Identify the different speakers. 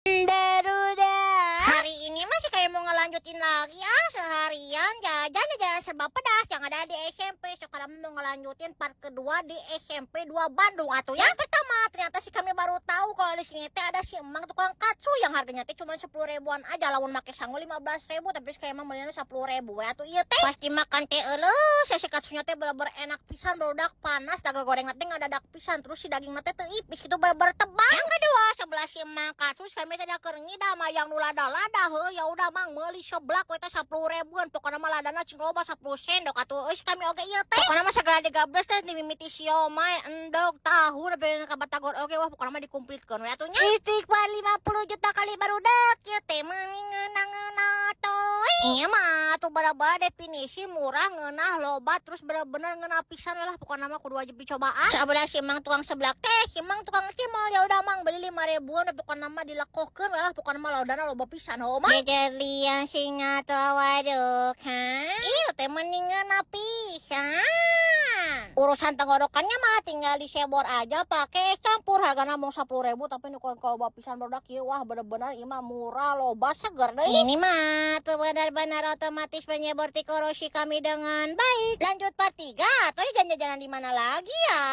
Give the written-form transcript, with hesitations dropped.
Speaker 1: Daruda. Hari ini masih kayak mau ngelanjutin lagi seharian jajan serba pedas yang ada di SMP. Sekarang mau ngelanjutin part kedua di SMP 2 Bandung atuh ya. Yang pertama ternyata sih kami baru tahu kalau di sini teh ada si emang tukang katsu yang harganya teh cuma 10 ribuan aja, lawan make sangu 15.000, tapi kayak emang belinya 10 ribu ya tuh. Iya teh pasti makan teh si katsunya teh bener-bener enak pisan, rodak panas, daga goreng teh ngadadak pisan, terus si daging teh ipis gitu bener-bener tebal. Yang kedua sebelah si emang katsu kami teh da keur ngida mah yang nu lada-lada ya udah mang meuli seblak we teh 10 ribuan, pokona mah ladana cing loba 10 sendok atuh euy kami oge ieu teh. Pokona mah segala 13 teh dimimiti siomay, endog, tahu da beuna ka batagor oge wah pokona mah dikumplitkeun we atuh nya. Istighfar 50 juta kali barudak ieu teh meuning ngeunah-ngeunah toy. Iya mah tuh bara-bara definisi murah, ngeunah, loba, terus bener-bener ngeunah pisan lah pokona mah kudu wajib dicobaan. Sabelah si emang tukang seblak teh, si emang tukang cimol ya udah mang beli 5 ribuan pokona mah dilekokeun lah pokona mah laudana loba pisan ho mah. Jejer liang singa tua waduk ha. Ieu teh mending ngeunah pisan. Urusan tenggorokannya mah tinggal disebor aja pakai campur, hargana mau 10 ribu tapi nu kalau loba pisan barudak ieu wah bener-bener ieu mah murah, loba, seger deh. Ini mah tuh benar-benar otomatis menyebor tikoroshi kami dengan baik. Lanjut part 3 atau jajan-jajanan di mana lagi ya?